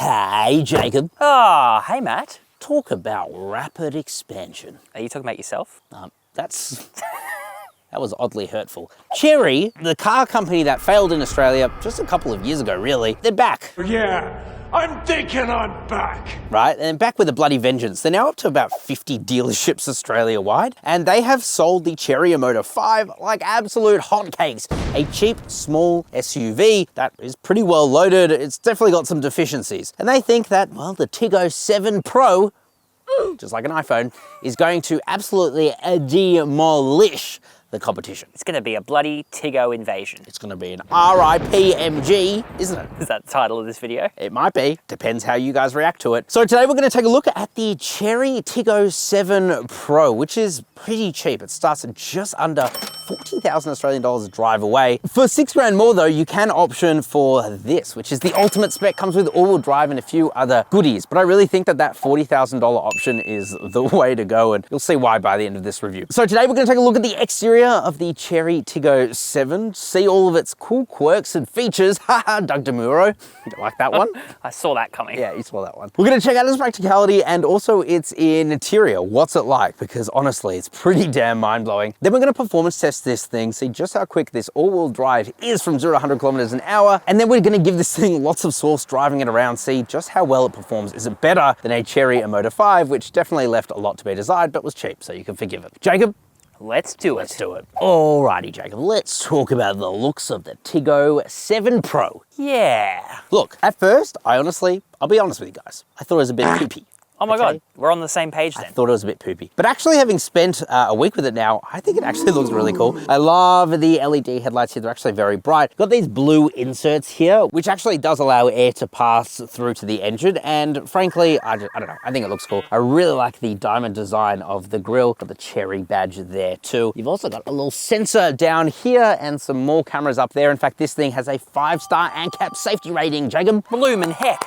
Hey, Jacob. Ah, hey, Matt. Talk about rapid expansion. Are you talking about yourself? That was oddly hurtful. Chery, the car company that failed in Australia just a couple of years ago, really, they're back. Yeah, I'm thinking I'm back. Right, and back with a bloody vengeance. They're now up to about 50 dealerships Australia-wide, and they have sold the Chery Omoda 5 like absolute hotcakes. A cheap, small SUV that is pretty well loaded. It's definitely got some deficiencies. And they think that, well, the Tiggo 7 Pro, just like an iPhone, is going to absolutely demolish the competition. It's going to be a bloody Tiggo invasion. It's going to be an RIPMG, isn't it? Is that the title of this video? It might be. Depends how you guys react to it. So today we're going to take a look at the Chery Tiggo 7 Pro, which is pretty cheap. It starts at just under 40,000 Australian dollars a drive away. For $6 grand more though, you can option for this, which is the ultimate spec, comes with all-wheel drive and a few other goodies. But I really think that that $40,000 option is the way to go, and you'll see why by the end of this review. So today we're going to take a look at the exterior of the Chery Tiggo 7, see all of its cool quirks and features. Haha, Doug DeMuro. You like that one? I saw that coming. Yeah, you saw that one. We're going to check out its practicality and also its interior. What's it like? Because honestly, it's pretty damn mind-blowing. Then we're going to performance test this thing, see just how quick this all-wheel drive is from 0 to 100 kilometers an hour. And then we're going to give this thing lots of sauce driving it around, see just how well it performs. Is it better than a Chery Omoda 5, which definitely left a lot to be desired, but was cheap, so you can forgive it. Jacob? Let's do it. Let's do it. Alrighty, Jacob, let's talk about the looks of the Tiggo 7 Pro. Yeah. Look, at first, I'll be honest with you guys, I thought it was a bit poopy. Oh my God, we're on the same page then. I thought it was a bit poopy. But actually having spent a week with it now, I think it actually looks really cool. I love the LED headlights here. They're actually very bright. Got these blue inserts here, which actually does allow air to pass through to the engine. And frankly, I don't know, I think it looks cool. I really like the diamond design of the grille. Got the Chery badge there too. You've also got a little sensor down here and some more cameras up there. In fact, this thing has a 5-star ANCAP safety rating, Jacob. Bloomin' heck.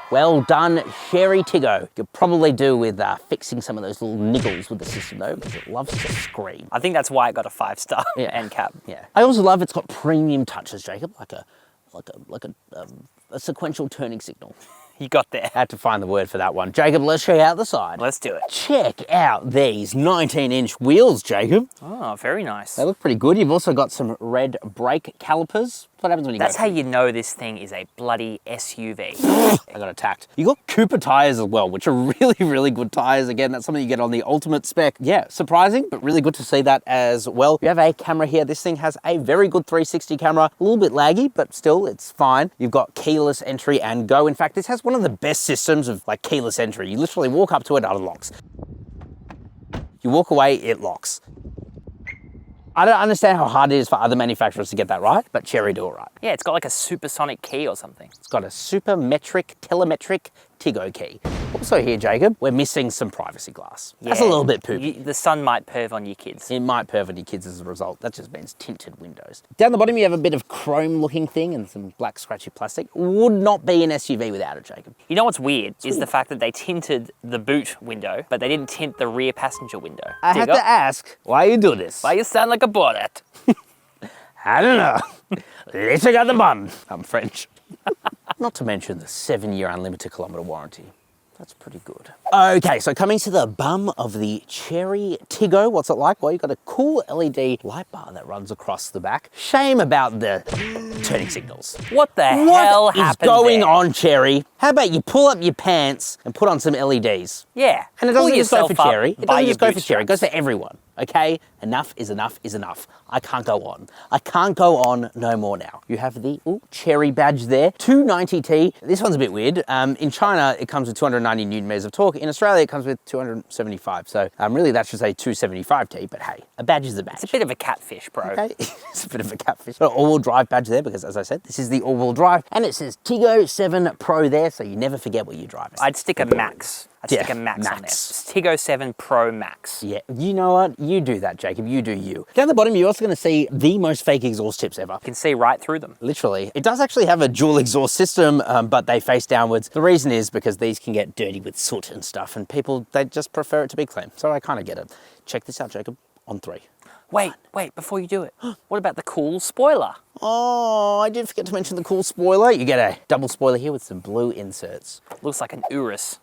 Well done, Chery Tiggo. You could probably do with fixing some of those little niggles with the system though, because it loves to scream. I think that's why it got a 5-star NCAP. Yeah. I also love it's got premium touches, Jacob, like a sequential turning signal. You got there. Had to find the word for that one. Jacob, let's show you out the side. Let's do it. Check out these 19-inch wheels, Jacob. Oh, very nice. They look pretty good. You've also got some red brake calipers. What happens when you That's how you know this thing is a bloody SUV. I got attacked. You got Cooper tires as well, which are really, really good tires. Again, that's something you get on the ultimate spec. Yeah, surprising, but really good to see that as well. You have a camera here. This thing has a very good 360 camera. A little bit laggy, but still, it's fine. You've got keyless entry and go. In fact, this has one of the best systems of like keyless entry. You literally walk up to it, it unlocks. You walk away, it locks. I don't understand how hard it is for other manufacturers to get that right, but Chery do it right. Yeah, it's got like a supersonic key or something. It's got a telemetric Tiggo key. Also here, Jacob, we're missing some privacy glass. Yeah, that's a little bit poopy. The sun might perv on your kids. It might perv on your kids as a result. That just means tinted windows. Down the bottom, you have a bit of chrome looking thing and some black scratchy plastic. Would not be an SUV without it, Jacob. You know what's weird is the fact that they tinted the boot window, but they didn't tint the rear passenger window. I have to ask, why you do this? Why you sound like a bonnet? I don't know. Let's check out the bum. I'm French. Not to mention the 7-year unlimited kilometer warranty. That's pretty good. Okay, so coming to the bum of the Chery Tiggo, what's it like? Well, you've got a cool LED light bar that runs across the back. Shame about the turning signals. What the hell happened What is going there? on, Chery? How about you pull up your pants and put on some LEDs? Yeah. And it doesn't just go for Chery. It doesn't just go for bootstraps. Chery. It goes for everyone. Okay? Enough is enough is enough. I can't go on. I can't go on no more now. You have the Chery badge there. 290T. This one's a bit weird. In China, it comes with 290 Newton meters of torque. In Australia, it comes with 275. So really that should say 275T, but hey, a badge is a badge. It's a bit of a catfish, bro. Okay, it's a bit of a catfish. Got an all-wheel drive badge there because, as I said, this is the all-wheel drive. And it says Tiggo 7 Pro there, so you never forget what you're driving. I'd stick a Max. I'd stick a Max on there. It's Tiggo 7 Pro Max. Yeah, you know what? You do that, Jacob. You do you. Down the bottom, you're also going to see the most fake exhaust tips ever. You can see right through them. Literally. It does actually have a dual exhaust system, but they face downwards. The reason is because these can get dirty with soot and stuff, and people, they just prefer it to be clean. So I kind of get it. Check this out, Jacob, on 3. Wait, before you do it, what about the cool spoiler? Oh, I did forget to mention the cool spoiler. You get a double spoiler here with some blue inserts. Looks like an Urus.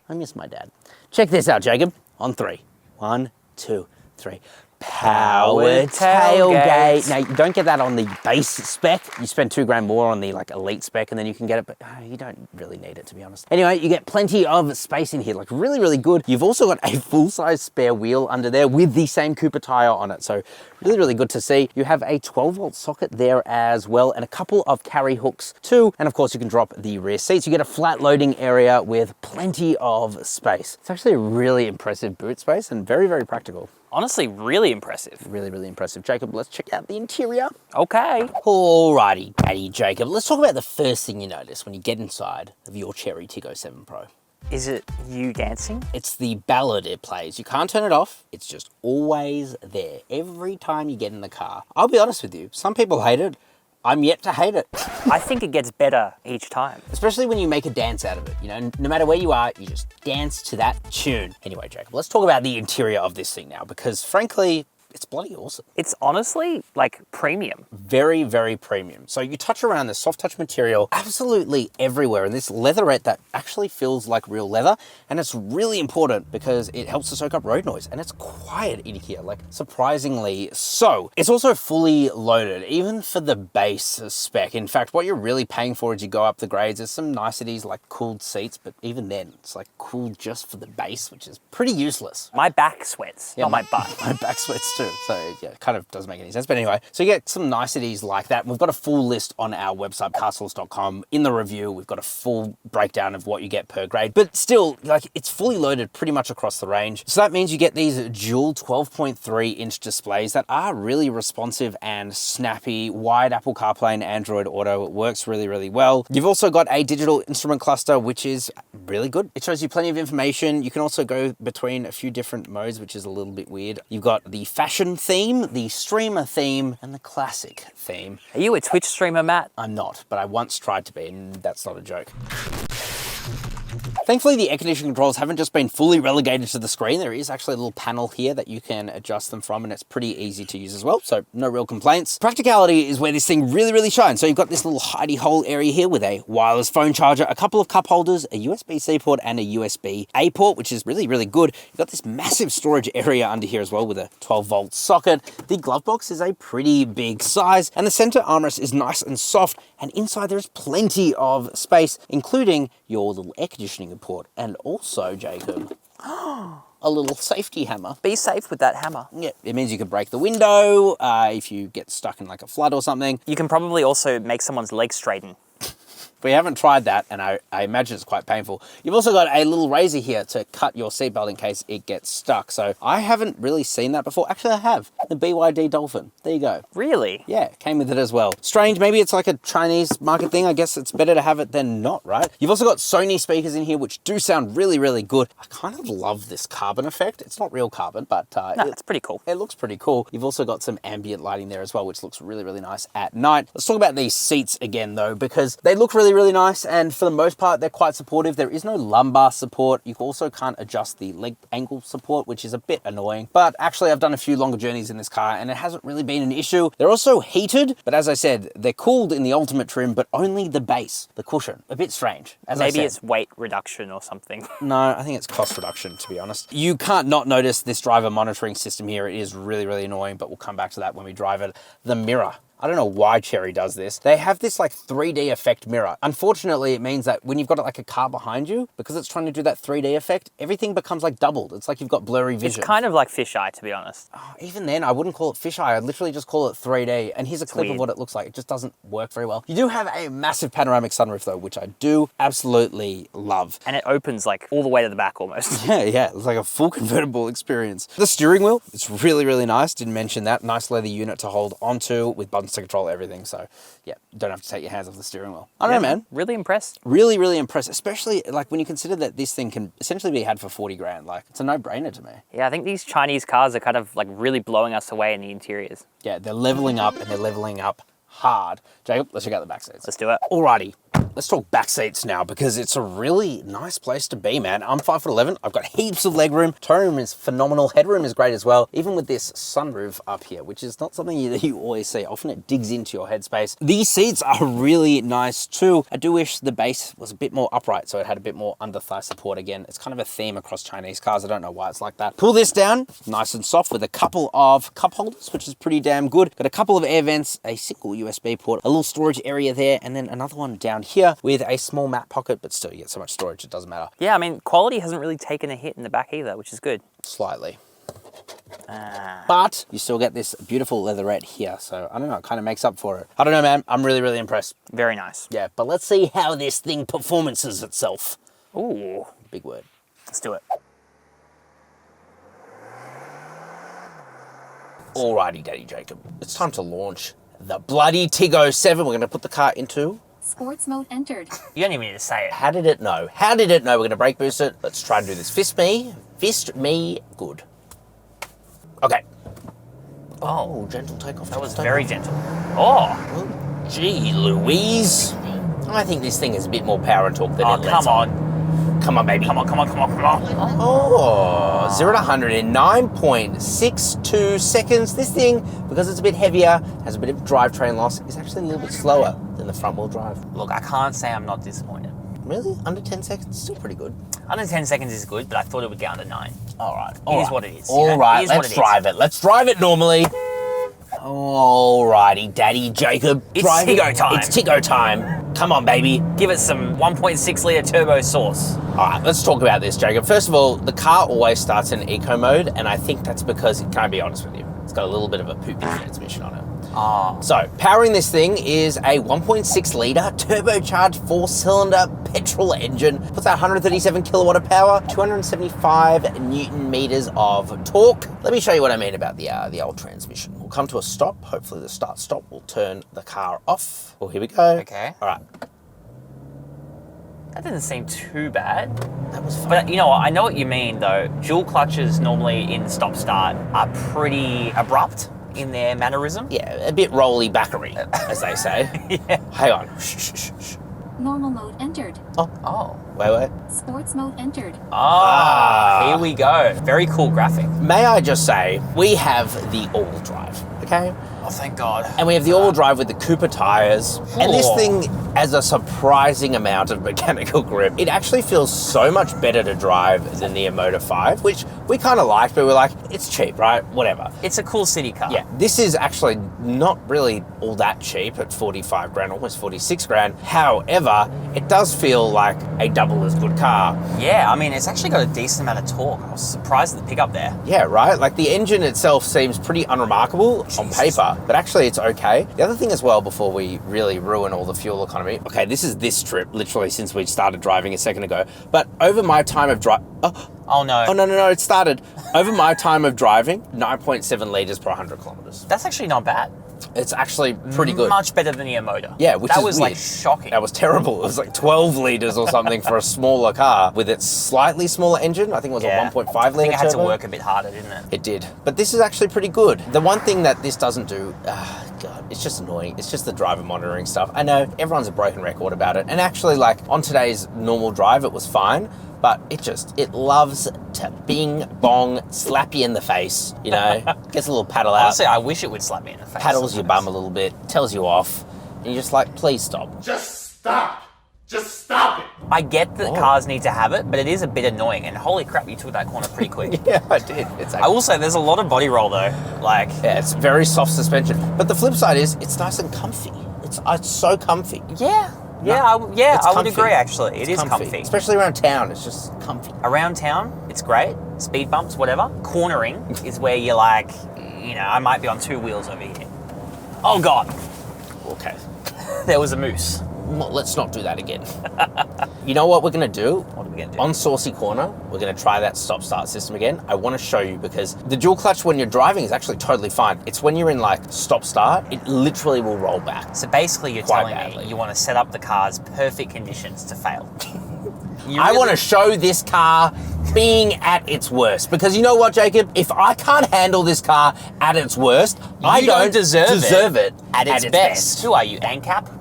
I miss my dad. Check this out, Jacob. On 3. 1, 2, 3. Power tailgate. Now, you don't get that on the base spec. You spend $2 more on the like elite spec and then you can get it, but you don't really need it, to be honest. Anyway, you get plenty of space in here, like really, really good. You've also got a full-size spare wheel under there with the same Cooper tire on it. So really, really good to see. You have a 12-volt socket there as well and a couple of carry hooks too. And of course, you can drop the rear seats. You get a flat loading area with plenty of space. It's actually a really impressive boot space and very, very practical. Honestly, really impressive. Really, really impressive. Jacob, let's check out the interior. Okay. Alrighty, Daddy Jacob. Let's talk about the first thing you notice when you get inside of your Chery Tiggo 7 Pro. Is it you dancing? It's the ballad it plays. You can't turn it off. It's just always there. Every time you get in the car. I'll be honest with you, some people hate it. I'm yet to hate it. I think it gets better each time. Especially when you make a dance out of it. You know, no matter where you are, you just dance to that tune. Anyway, Jacob, let's talk about the interior of this thing now, because frankly, it's bloody awesome. It's honestly like premium. Very, very premium. So you touch around the soft touch material absolutely everywhere. And this leatherette that actually feels like real leather. And it's really important because it helps to soak up road noise. And it's quiet in here, like surprisingly so. It's also fully loaded, even for the base spec. In fact, what you're really paying for as you go up the grades, there's some niceties like cooled seats, but even then it's like cooled just for the base, which is pretty useless. My back sweats, not my butt. My back sweats too. So yeah, it kind of doesn't make any sense. But anyway, so you get some niceties like that. We've got a full list on our website, carsource.com. In the review, we've got a full breakdown of what you get per grade. But still, like, it's fully loaded pretty much across the range. So that means you get these dual 12.3-inch displays that are really responsive and snappy. Wide Apple CarPlay and Android Auto. It works really, really well. You've also got a digital instrument cluster, which is really good. It shows you plenty of information. You can also go between a few different modes, which is a little bit weird. You've got the fashion theme, the streamer theme, and the classic theme. Are you a Twitch streamer, Matt? I'm not, but I once tried to be, and that's not a joke. Thankfully, the air conditioning controls haven't just been fully relegated to the screen. There is actually a little panel here that you can adjust them from, and it's pretty easy to use as well, so no real complaints. Practicality is where this thing really, really shines. So you've got this little hidey hole area here with a wireless phone charger, a couple of cup holders, a USB-C port, and a USB-A port, which is really, really good. You've got this massive storage area under here as well with a 12-volt socket. The glove box is a pretty big size, and the center armrest is nice and soft, and inside there's plenty of space, including your little air conditioning port, and also, Jacob, a little safety hammer. Be safe with that hammer. Yeah, it means you can break the window if you get stuck in like a flood or something. You can probably also make someone's leg straighten. We haven't tried that, and I imagine it's quite painful. You've also got a little razor here to cut your seatbelt in case it gets stuck. So I haven't really seen that before. Actually, I have. The BYD Dolphin. There you go. Really? Yeah, came with it as well. Strange, maybe it's like a Chinese market thing. I guess it's better to have it than not, right? You've also got Sony speakers in here, which do sound really, really good. I kind of love this carbon effect. It's not real carbon, but it's pretty cool. It looks pretty cool. You've also got some ambient lighting there as well, which looks really, really nice at night. Let's talk about these seats again, though, because they look really, really nice, and for the most part, they're quite supportive. There is no lumbar support. You also can't adjust the leg angle support, which is a bit annoying. But actually, I've done a few longer journeys in this car, and it hasn't really been an issue. They're also heated, but as I said, they're cooled in the Ultimate trim, but only the base, the cushion. A bit strange. Maybe it's weight reduction or something. No, I think it's cost reduction, to be honest. You can't not notice this driver monitoring system here. It is really, really annoying, but we'll come back to that when we drive it. The mirror. I don't know why Chery does this. They have this like 3D effect mirror. Unfortunately, it means that when you've got like a car behind you, because it's trying to do that 3D effect, everything becomes like doubled. It's like you've got blurry vision. It's kind of like fisheye, to be honest. Oh, even then, I wouldn't call it fisheye. I'd literally just call it 3D. And here's a clip weird. of what it looks like. It just doesn't work very well. You do have a massive panoramic sunroof though, which I do absolutely love. And it opens like all the way to the back almost. Yeah, it's like a full convertible experience. The steering wheel, it's really, really nice. Didn't mention that. Nice leather unit to hold onto with buttons to control everything. So yeah, don't have to take your hands off the steering wheel. I don't know, man. Really impressed. Really, really impressed. Especially like when you consider that this thing can essentially be had for 40 grand. Like, it's a no-brainer to me. Yeah, I think these Chinese cars are kind of like really blowing us away in the interiors. Yeah, they're leveling up, and they're leveling up hard. Jacob, let's check out the back seats. Let's do it. Alrighty. Let's talk back seats now because it's a really nice place to be, man. I'm 5'11". I've got heaps of leg room. Toe room is phenomenal. Headroom is great as well. Even with this sunroof up here, which is not something that you always see. Often it digs into your headspace. These seats are really nice too. I do wish the base was a bit more upright, so it had a bit more under thigh support. Again, it's kind of a theme across Chinese cars. I don't know why it's like that. Pull this down, nice and soft, with a couple of cup holders, which is pretty damn good. Got a couple of air vents, a single USB port, a little storage area there, and then another one down here with a small mat pocket, but still you get so much storage, it doesn't matter. Yeah, I mean, quality hasn't really taken a hit in the back either, which is good. Slightly. But you still get this beautiful leatherette here, so I don't know, it kind of makes up for it. I don't know, man, I'm really, really impressed. Very nice. Yeah, but let's see how this thing performances itself. Ooh. Big word. Let's do it. Alrighty, Daddy Jacob. It's time to launch the bloody Tiggo 7. We're going to put the car into... Sports mode entered. You don't even need to say it. How did it know? How did it know? We're going to brake boost it. Let's try and do this. Fist me. Fist me. Good. Okay. Oh, gentle takeoff. That was very gentle. Oh. Oh, gee, Louise. I think this thing has a bit more power and torque than it lets. Come on. Come on, baby. Come on, come on, come on, come on. Oh, 0 to 100 in 9.62 seconds. This thing, because it's a bit heavier, has a bit of drivetrain loss, is actually a little bit slower than the front wheel drive. Look, I can't say I'm not disappointed. Really? Under 10 seconds? Still pretty good. Under 10 seconds is good, but I thought it would get under 9. All right. It is what it is. All right, let's drive it. Let's drive it normally. Alrighty, Daddy Jacob. It's Tiggo time. It's Tiggo time. Come on, baby. Give it some 1.6 litre turbo sauce. All right, let's talk about this, Jacob. First of all, the car always starts in eco mode, and I think that's because, can I be honest with you, it's got a little bit of a poopy transmission on it. Oh. So, powering this thing is a 1.6 litre turbocharged 4-cylinder petrol engine. Puts out 137 kilowatt of power, 275 newton meters of torque. Let me show you what I mean about the old transmission. We'll come to a stop. Hopefully the start-stop will turn the car off. Well, here we go. Okay. All right. That didn't seem too bad. That was fun. But you know what? I know what you mean, though. Dual clutches normally in stop-start are pretty abrupt in their mannerism. Yeah, a bit rolly-backery, as they say. Yeah. Hang on. Shh, shh, shh. Normal mode entered. Oh. Wait. Sports mode entered. Here we go. Very cool graphic. May I just say, we have the all-wheel drive, okay? Oh, thank God. And we have the all-wheel drive with the Cooper tires. And this Oh. thing has a surprising amount of mechanical grip. It actually feels so much better to drive than the Omoda 5, which we kind of liked, but we're like, it's cheap, right? Whatever. It's a cool city car. Yeah, this is actually not really all that cheap at 45 grand, almost 46 grand. However, it does feel like a double as good car. Yeah, I mean, it's actually got a decent amount of torque. I was surprised at the pickup there. Yeah, right? Like the engine itself seems pretty unremarkable on paper, but actually it's okay. The other thing as well, before we really ruin all the fuel economy, okay, this is this trip, literally since we started driving a second ago, but over my time of Oh, no. Oh, no, it started. Over my time of driving, 9.7 litres per 100 kilometres. That's actually not bad. It's actually pretty good. Much better than the Omoda. Yeah, which that is was weird. like shocking. That was terrible. It was like 12 litres or something for a smaller car with its slightly smaller engine. I think it was a 1.5 litre I think it had to turbo. work a bit harder, didn't it? It did. But this is actually pretty good. The one thing that this doesn't do, God, it's just annoying. It's just the driver monitoring stuff. I know everyone's a broken record about it. And actually, like on today's normal drive, it was fine. But it loves to bing, bong, slap you in the face, you know, gets a little paddle out. Honestly, I wish it would slap me in the face. Paddles your sometimes. bum a little bit, tells you off, and you're just like, please stop. Just stop. Just stop it. I get that cars need to have it, but it is a bit annoying. And holy crap, you took that corner pretty quick. Yeah, I did. It's I will say there's a lot of body roll though. Like, yeah, it's very soft suspension. But the flip side is, it's nice and comfy. It's so comfy. I would comfy. agree actually. It It's is comfy. Especially around town, it's just comfy. Around town, it's great. Speed bumps, whatever. Cornering is where you're like, you know, I might be on two wheels over here. Oh God, Okay. there was a moose. Well, let's not do that again. You know what we're going to do? What are we going to do? On Saucy Corner, we're going to try that stop-start system again. I want to show you because the dual clutch when you're driving is actually totally fine. It's when you're in like stop-start, it literally will roll back. So basically you're Quite telling badly. me you want to set up the car's perfect conditions to fail. I want to show this car being at its worst. Because you know what, Jacob? If I can't handle this car at its worst, I don't deserve it at its best. Who are you, ANCAP?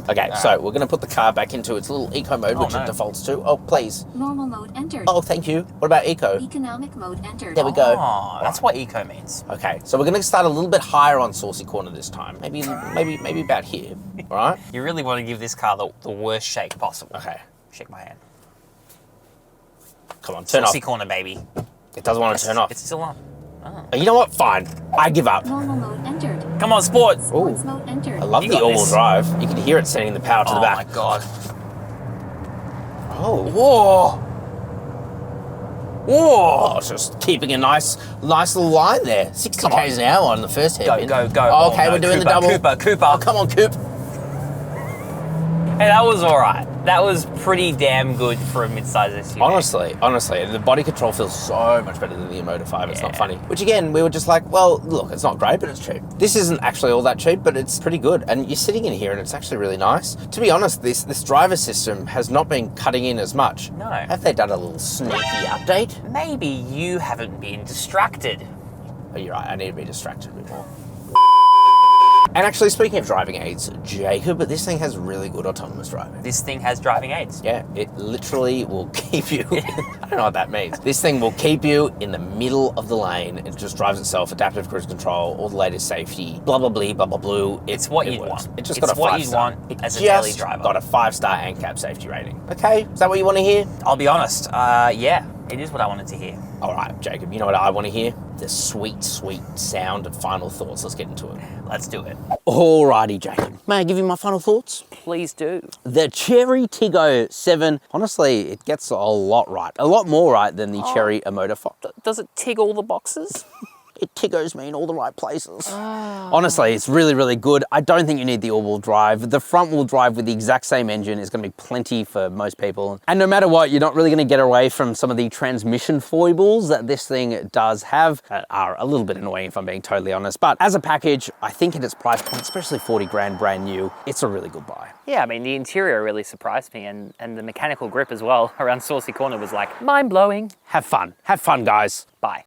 Okay, so we're gonna put the car back into its little eco mode, which it defaults to. Oh, please. Normal mode entered. Oh, thank you. What about eco? Economic mode entered. There we go. Oh, that's what eco means. Okay, so we're gonna start a little bit higher on Saucy Corner this time. Maybe about here. All right. You really want to give this car the worst shake possible. Okay. Shake my hand. Come on, turn Saucy off. corner, baby. It doesn't want to turn off. It's still on. You know what? Fine. I give up. Normal mode entered. Come on, sport. Sports mode entered. I love You the got all-wheel this. drive. You can hear it sending the power to the Oh back. my god. Oh. Whoa. Whoa. Oh, it's just keeping a nice little line there. 60 k's an hour on the first hairpin. Go, go. Oh, okay, Oh, no, we're doing Cooper, the double. Cooper. Oh, come on, Coop. Hey, that was all right. That was pretty damn good for a mid-size SUV. Honestly, the body control feels so much better than the Omoda 5. It's not funny. Which again, we were just like, well, look, it's not great, but it's cheap. This isn't actually all that cheap, but it's pretty good. And you're sitting in here and it's actually really nice. To be honest, this driver system has not been cutting in as much. No. Have they done a little sneaky update? Maybe you haven't been distracted. Oh, you're right. I need to be distracted a bit more. And actually, speaking of driving aids, Jacob, this thing has really good autonomous driving. This thing has driving aids. Yeah, it literally will keep you, I don't know what that means. This thing will keep you in the middle of the lane. It just drives itself, adaptive cruise control, all the latest safety, blah, blah, blah, blah, blah, blue. It's what it you'd works. want. It just It's got a what 5-star. you'd want It as a just daily driver. got a 5-star ANCAP safety rating. Okay, is that what you want to hear? I'll be honest. Yeah, it is what I wanted to hear. All right, Jacob, you know what I want to hear? The sweet, sweet sound of final thoughts. Let's get into it. Let's do it. Alrighty, Jacob. May I give you my final thoughts? Please do. The Chery Tiggo 7, honestly, it gets a lot right. A lot more right than the Chery Omoda 5. Does it tick all the boxes? It Tiggos me in all the right places. Honestly, it's really, really good. I don't think you need the all-wheel drive. The front-wheel drive with the exact same engine is going to be plenty for most people. And no matter what, you're not really going to get away from some of the transmission foibles that this thing does have that are a little bit annoying if I'm being totally honest. But as a package, I think at its price point, especially 40 grand brand new, it's a really good buy. Yeah, I mean, the interior really surprised me, and the mechanical grip as well around Saucy Corner was like mind-blowing. Have fun. Have fun, guys. Bye.